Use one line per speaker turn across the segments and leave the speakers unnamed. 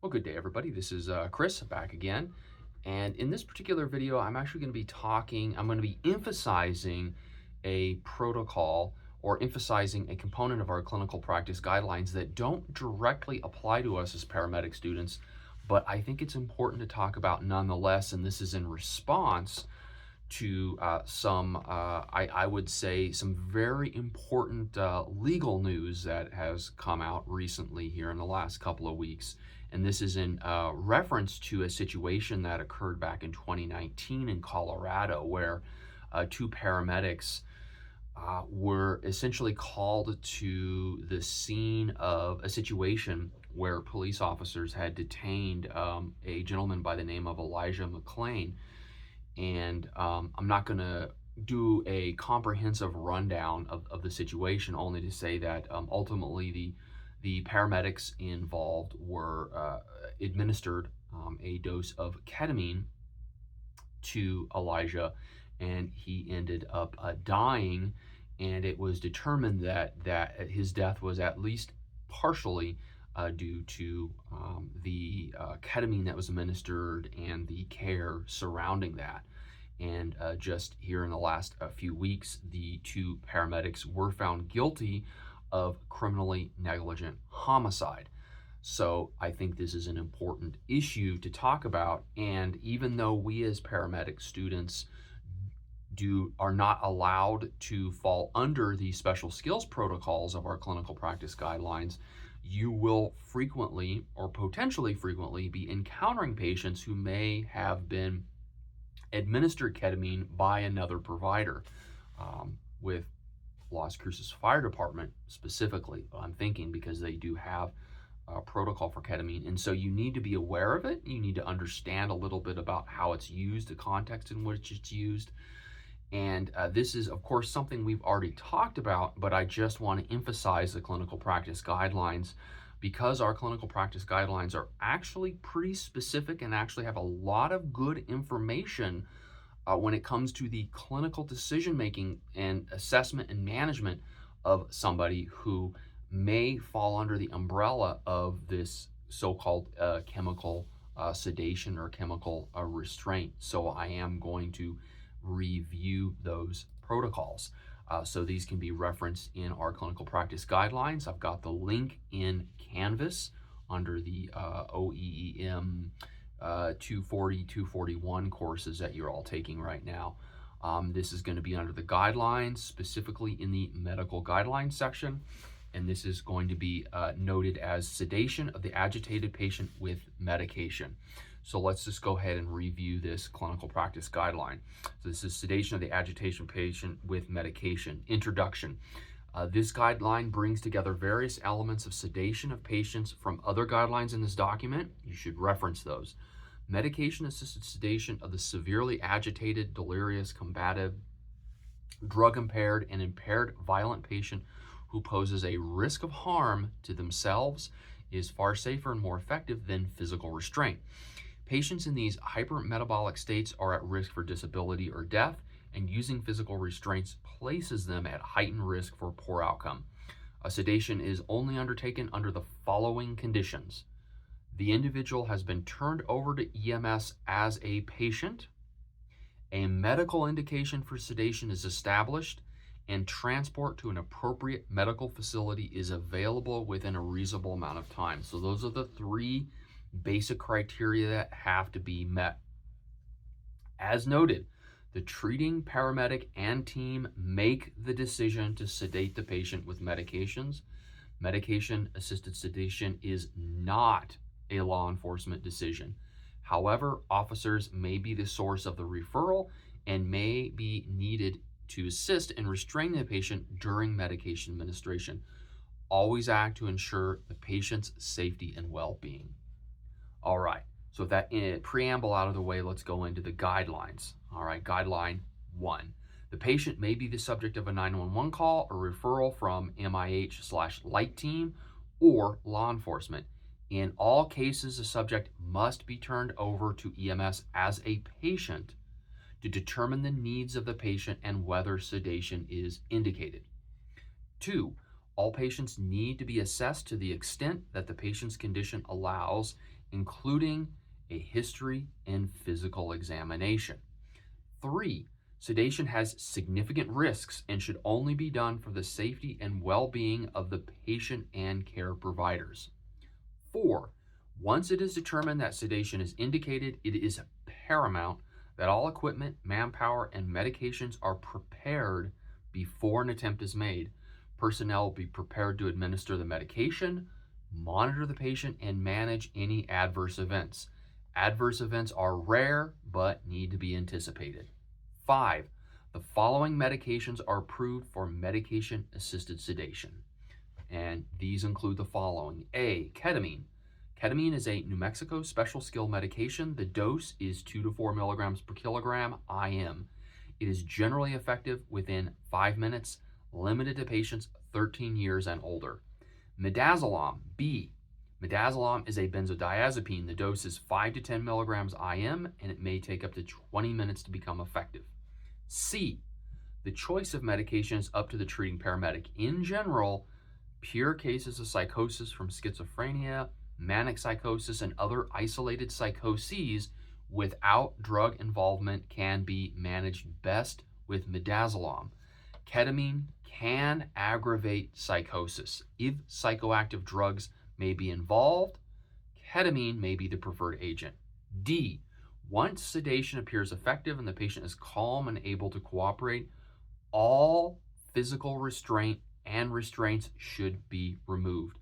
Well, good day, everybody. This is Chris back again. And in this particular video, I'm actually going to be I'm going to be emphasizing a protocol or emphasizing a component of our clinical practice guidelines that don't directly apply to us as paramedic students, but I think it's important to talk about nonetheless. And this is in response to I would say, some very important legal news that has come out recently here in the last couple of weeks. And this is in reference to a situation that occurred back in 2019 in Colorado, where two paramedics were essentially called to the scene of a situation where police officers had detained a gentleman by the name of Elijah McClain. And I'm not going to do a comprehensive rundown of the situation, only to say that ultimately the paramedics involved were administered a dose of ketamine to Elijah, and he ended up dying. And it was determined that his death was at least partially due to the ketamine that was administered and the care surrounding that. And just here in the last few weeks, the two paramedics were found guilty of criminally negligent homicide. So I think this is an important issue to talk about. And even though we as paramedic students are not allowed to fall under the special skills protocols of our clinical practice guidelines, you will frequently or potentially frequently be encountering patients who may have been administered ketamine by another provider. With Las Cruces Fire Department specifically, I'm thinking, because they do have a protocol for ketamine. And so you need to be aware of it. You need to understand a little bit about how it's used, the context in which it's used. And this is, of course, something we've already talked about, but I just want to emphasize the clinical practice guidelines, because our clinical practice guidelines are actually pretty specific and actually have a lot of good information when it comes to the clinical decision making and assessment and management of somebody who may fall under the umbrella of this so-called chemical sedation or chemical restraint. So I am going to review those protocols. So these can be referenced in our clinical practice guidelines. I've got the link in Canvas under the OEEM 240, 241 courses that you're all taking right now. This is going to be under the guidelines, specifically in the medical guidelines section. And this is going to be noted as sedation of the agitated patient with medication. So let's just go ahead and review this clinical practice guideline. So this is sedation of the agitation patient with medication. Introduction. This guideline brings together various elements of sedation of patients from other guidelines in this document. You should reference those. Medication-assisted sedation of the severely agitated, delirious, combative, drug-impaired, and impaired violent patient who poses a risk of harm to themselves is far safer and more effective than physical restraint. Patients in these hypermetabolic states are at risk for disability or death, and using physical restraints places them at heightened risk for poor outcome. A sedation is only undertaken under the following conditions. The individual has been turned over to EMS as a patient, a medical indication for sedation is established, and transport to an appropriate medical facility is available within a reasonable amount of time. So those are the three basic criteria that have to be met. As noted, the treating paramedic and team make the decision to sedate the patient with medications. Medication-assisted sedation is not a law enforcement decision. However, officers may be the source of the referral and may be needed to assist in restraining the patient during medication administration. Always act to ensure the patient's safety and well-being. All right, so with that preamble out of the way, let's go into the guidelines. All right, guideline 1. The patient may be the subject of a 911 call or referral from MIH/light team or law enforcement. In all cases, the subject must be turned over to EMS as a patient to determine the needs of the patient and whether sedation is indicated. 2. All patients need to be assessed to the extent that the patient's condition allows, including a history and physical examination. 3, sedation has significant risks and should only be done for the safety and well-being of the patient and care providers. 4, once it is determined that sedation is indicated, it is paramount that all equipment, manpower, and medications are prepared before an attempt is made. Personnel will be prepared to administer the medication, monitor the patient, and manage any adverse events. Adverse events are rare but need to be anticipated. 5, the following medications are approved for medication-assisted sedation. And these include the following. A, ketamine. Ketamine is a New Mexico special skill medication. The dose is 2 to 4 milligrams per kilogram IM. It is generally effective within 5 minutes, limited to patients 13 years and older. Midazolam, B. Midazolam is a benzodiazepine. The dose is 5 to 10 milligrams IM, and it may take up to 20 minutes to become effective. C. The choice of medication is up to the treating paramedic. In general, pure cases of psychosis from schizophrenia, manic psychosis, and other isolated psychoses without drug involvement can be managed best with midazolam. Ketamine can aggravate psychosis. If psychoactive drugs may be involved, ketamine may be the preferred agent. D, once sedation appears effective and the patient is calm and able to cooperate, all physical restraint and restraints should be removed.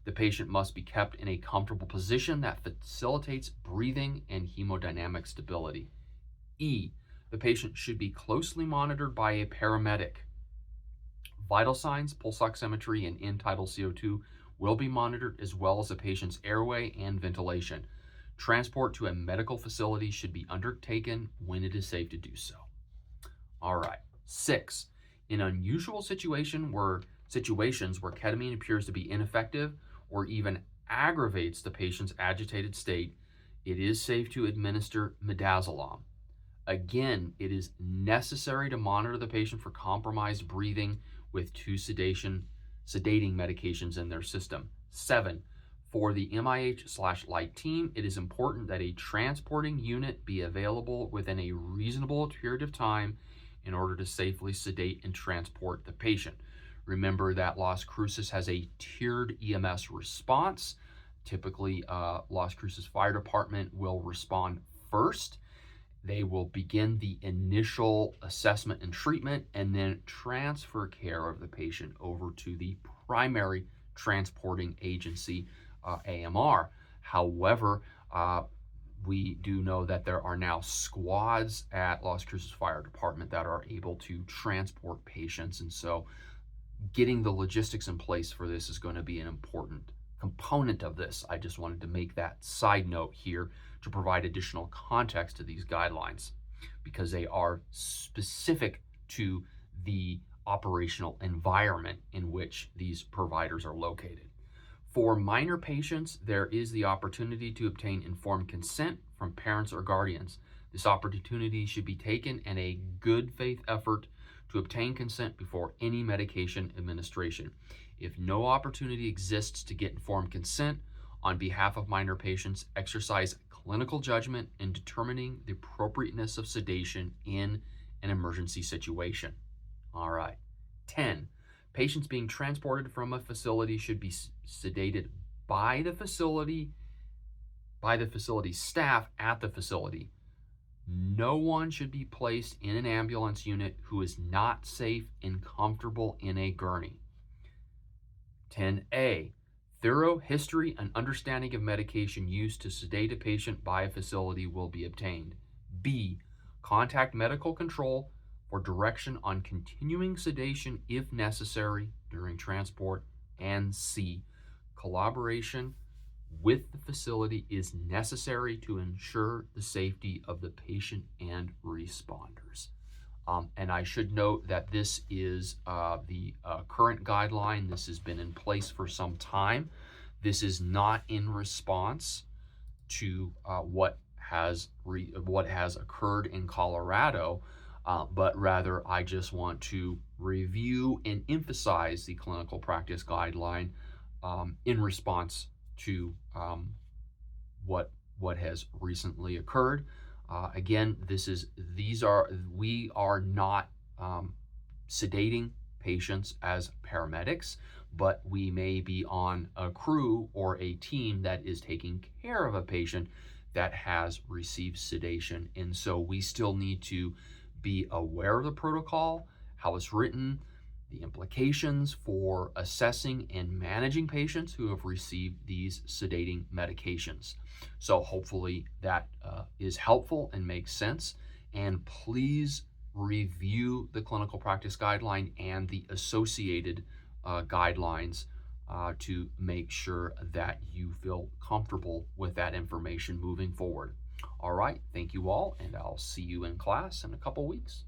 The patient must be kept in a comfortable position that facilitates breathing and hemodynamic stability. E, the patient should be closely monitored by a paramedic. Vital signs, pulse oximetry, and end-tidal CO2 will be monitored, as well as the patient's airway and ventilation. Transport to a medical facility should be undertaken when it is safe to do so. All right. 6, in unusual situations where ketamine appears to be ineffective or even aggravates the patient's agitated state, it is safe to administer midazolam. Again, it is necessary to monitor the patient for compromised breathing with 2 sedating medications in their system. 7, for the MIH/light team, it is important that a transporting unit be available within a reasonable period of time in order to safely sedate and transport the patient. Remember that Las Cruces has a tiered EMS response. Typically, Las Cruces Fire Department will respond first. They will begin the initial assessment and treatment and then transfer care of the patient over to the primary transporting agency, AMR. However, we do know that there are now squads at Las Cruces Fire Department that are able to transport patients, and so getting the logistics in place for this is going to be an important component of this. I just wanted to make that side note here to provide additional context to these guidelines because they are specific to the operational environment in which these providers are located. For minor patients, there is the opportunity to obtain informed consent from parents or guardians. This opportunity should be taken in a good faith effort to obtain consent before any medication administration. If no opportunity exists to get informed consent on behalf of minor patients, exercise clinical judgment in determining the appropriateness of sedation in an emergency situation. All right. 10, patients being transported from a facility should be sedated by the facility staff at the facility. No one should be placed in an ambulance unit who is not safe and comfortable in a gurney. 10A, thorough history and understanding of medication used to sedate a patient by a facility will be obtained. B, contact medical control for direction on continuing sedation if necessary during transport. And C, collaboration with the facility is necessary to ensure the safety of the patient and responders. And I should note that this is the current guideline. This has been in place for some time. This is not in response to what has occurred in Colorado, but rather I just want to review and emphasize the clinical practice guideline in response to what has recently occurred. Again, we are not sedating patients as paramedics, but we may be on a crew or a team that is taking care of a patient that has received sedation. And so we still need to be aware of the protocol, how it's written, the implications for assessing and managing patients who have received these sedating medications. So hopefully that is helpful and makes sense. And please review the clinical practice guideline and the associated guidelines to make sure that you feel comfortable with that information moving forward. All right, thank you all, and I'll see you in class in a couple weeks.